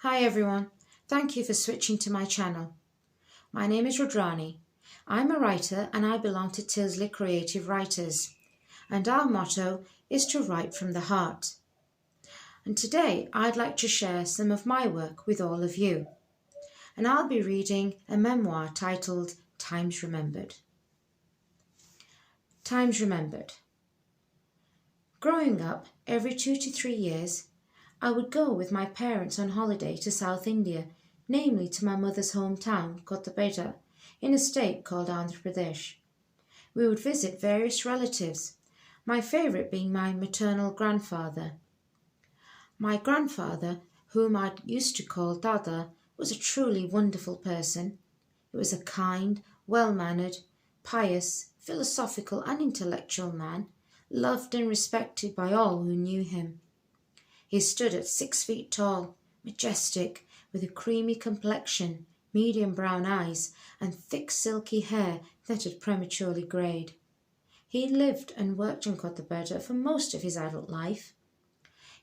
Hi everyone, thank you for switching to my channel. My name is Rodrani. I'm a writer and I belong to Tilsley Creative Writers, and our motto is to write from the heart. And today I'd like to share some of my work with all of you, and I'll be reading a memoir titled Times Remembered. Times Remembered. Growing up, every 2 to 3 years, I would go with my parents on holiday to South India, namely to my mother's hometown, Kottapeta, in a state called Andhra Pradesh. We would visit various relatives, my favourite being my maternal grandfather. My grandfather, whom I used to call Dada, was a truly wonderful person. He was a kind, well-mannered, pious, philosophical and intellectual man, loved and respected by all who knew him. He stood at 6 feet tall, majestic, with a creamy complexion, medium brown eyes, and thick silky hair that had prematurely greyed. He lived and worked in Kottapeta for most of his adult life.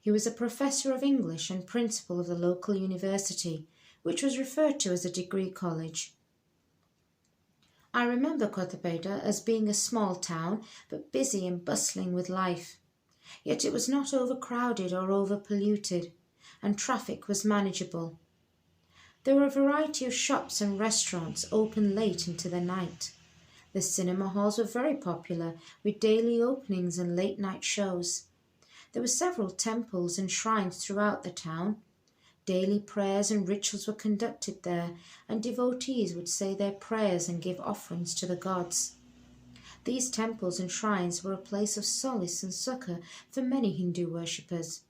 He was a professor of English and principal of the local university, which was referred to as a degree college. I remember Kottapeta as being a small town, but busy and bustling with life. Yet it was not overcrowded or overpolluted, and traffic was manageable. There were a variety of shops and restaurants open late into the night. The cinema halls were very popular, with daily openings and late-night shows. There were several temples and shrines throughout the town. Daily prayers and rituals were conducted there, and devotees would say their prayers and give offerings to the gods. These temples and shrines were a place of solace and succour for many Hindu worshippers.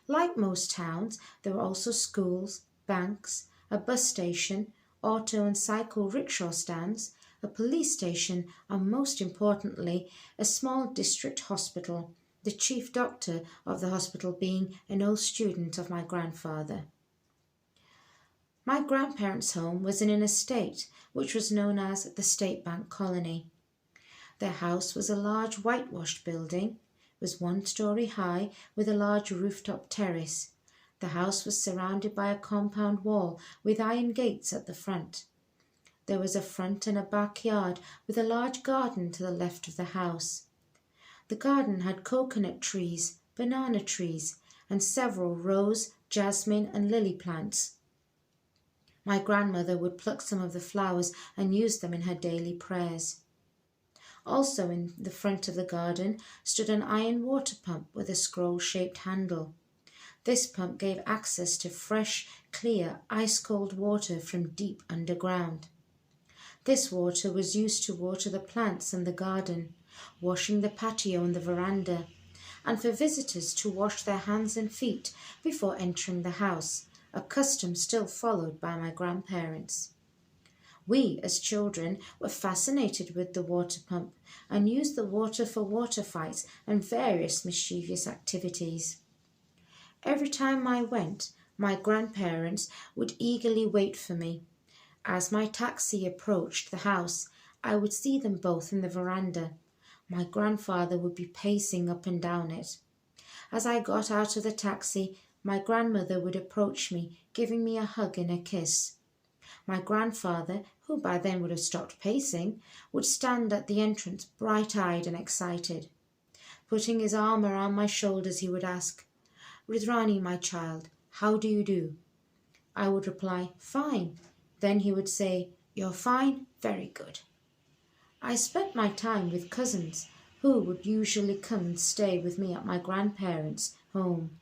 Like most towns, there were also schools, banks, a bus station, auto and cycle rickshaw stands, a police station, and most importantly, a small district hospital, the chief doctor of the hospital being an old student of my grandfather. My grandparents' home was in an estate which was known as the State Bank Colony. Their house was a large whitewashed building, was 1 story high with a large rooftop terrace. The house was surrounded by a compound wall with iron gates at the front. There was a front and a backyard with a large garden to the left of the house. The garden had coconut trees, banana trees, and several rose, jasmine, and lily plants. My grandmother would pluck some of the flowers and use them in her daily prayers. Also in the front of the garden stood an iron water pump with a scroll-shaped handle. This pump gave access to fresh, clear, ice-cold water from deep underground. This water was used to water the plants and the garden, washing the patio and the veranda, and for visitors to wash their hands and feet before entering the house, a custom still followed by my grandparents. We, as children, were fascinated with the water pump and used the water for water fights and various mischievous activities. Every time I went, my grandparents would eagerly wait for me. As my taxi approached the house, I would see them both in the veranda. My grandfather would be pacing up and down it. As I got out of the taxi, my grandmother would approach me, giving me a hug and a kiss. My grandfather, who by then would have stopped pacing, would stand at the entrance bright-eyed and excited. Putting his arm around my shoulders, he would ask, "Ridrani, my child, how do you do?" I would reply, "Fine." Then he would say, "You're fine? Very good." I spent my time with cousins, who would usually come and stay with me at my grandparents' home.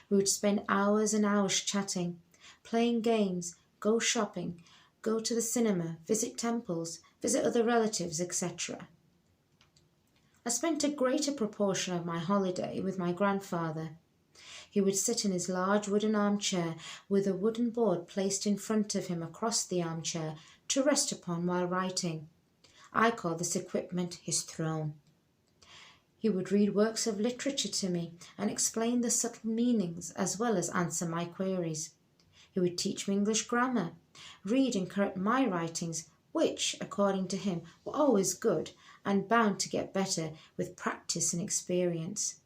We would spend hours and hours chatting, playing games, go shopping, go to the cinema, visit temples, visit other relatives, etc. I spent a greater proportion of my holiday with my grandfather. He would sit in his large wooden armchair with a wooden board placed in front of him across the armchair to rest upon while writing. I call this equipment his throne. He would read works of literature to me and explain the subtle meanings as well as answer my queries. He would teach me English grammar, read and correct my writings, which, according to him, were always good and bound to get better with practice and experience.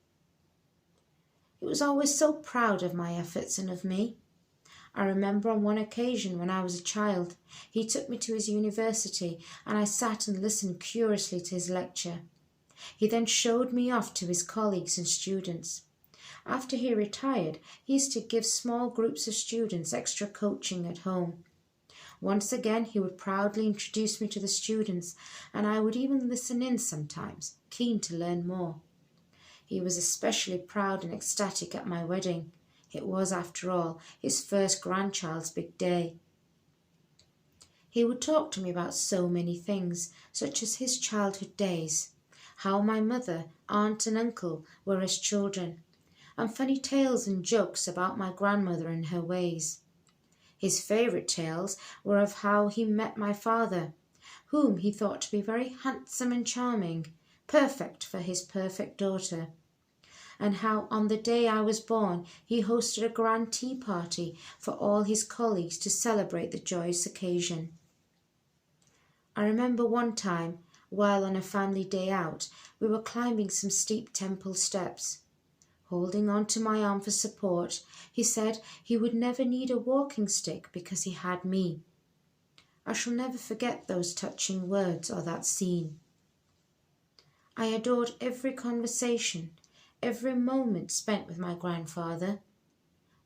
He was always so proud of my efforts and of me. I remember on one occasion when I was a child, he took me to his university and I sat and listened curiously to his lecture. He then showed me off to his colleagues and students. After he retired, he used to give small groups of students extra coaching at home. Once again, he would proudly introduce me to the students, and I would even listen in sometimes, keen to learn more. He was especially proud and ecstatic at my wedding. It was, after all, his first grandchild's big day. He would talk to me about so many things, such as his childhood days, how my mother, aunt and uncle were as children, and funny tales and jokes about my grandmother and her ways. His favourite tales were of how he met my father, whom he thought to be very handsome and charming, perfect for his perfect daughter, and how on the day I was born he hosted a grand tea party for all his colleagues to celebrate the joyous occasion. I remember one time, while on a family day out, we were climbing some steep temple steps. Holding on to my arm for support, he said he would never need a walking stick because he had me. I shall never forget those touching words or that scene. I adored every conversation, every moment spent with my grandfather.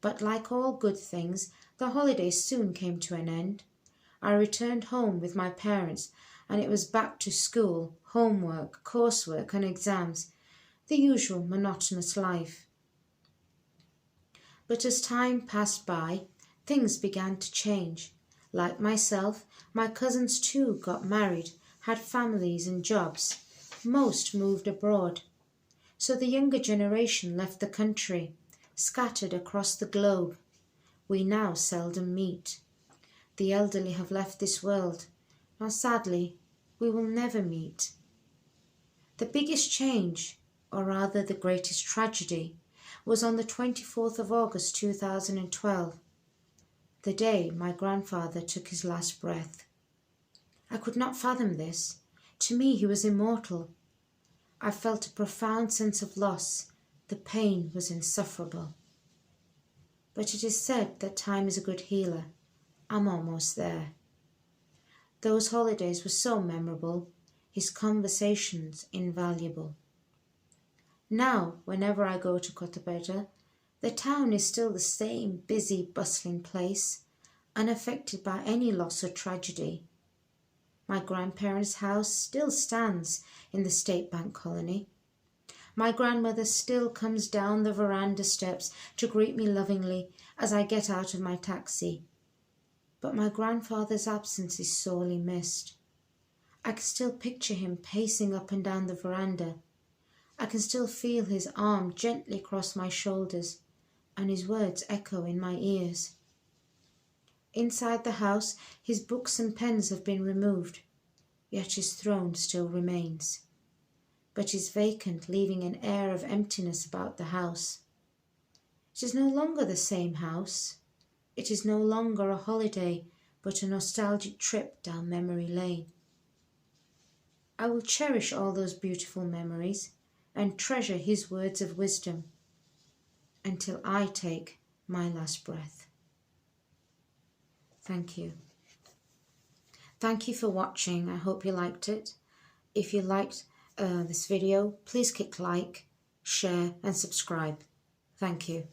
But like all good things, the holidays soon came to an end. I returned home with my parents, and it was back to school, homework, coursework, and exams, the usual monotonous life. But as time passed by, things began to change. Like myself, my cousins too got married, had families and jobs. Most moved abroad. So the younger generation left the country, scattered across the globe. We now seldom meet. The elderly have left this world. Now sadly, we will never meet. The biggest change, or rather the greatest tragedy, was on the 24th of August 2012, the day my grandfather took his last breath. I could not fathom this. To me he was immortal. I felt a profound sense of loss. The pain was insufferable. But it is said that time is a good healer. I'm almost there. Those holidays were so memorable, his conversations invaluable. Now, whenever I go to Cotabeda, the town is still the same busy, bustling place, unaffected by any loss or tragedy. My grandparents' house still stands in the State Bank colony. My grandmother still comes down the veranda steps to greet me lovingly as I get out of my taxi. But my grandfather's absence is sorely missed. I can still picture him pacing up and down the veranda. I can still feel his arm gently across my shoulders and his words echo in my ears. Inside the house, his books and pens have been removed, yet his throne still remains, but is vacant, leaving an air of emptiness about the house. It is no longer the same house. It is no longer a holiday, but a nostalgic trip down memory lane. I will cherish all those beautiful memories and treasure his words of wisdom until I take my last breath. Thank you. Thank you for watching. I hope you liked it. If you liked this video, please click like, share and subscribe. Thank you.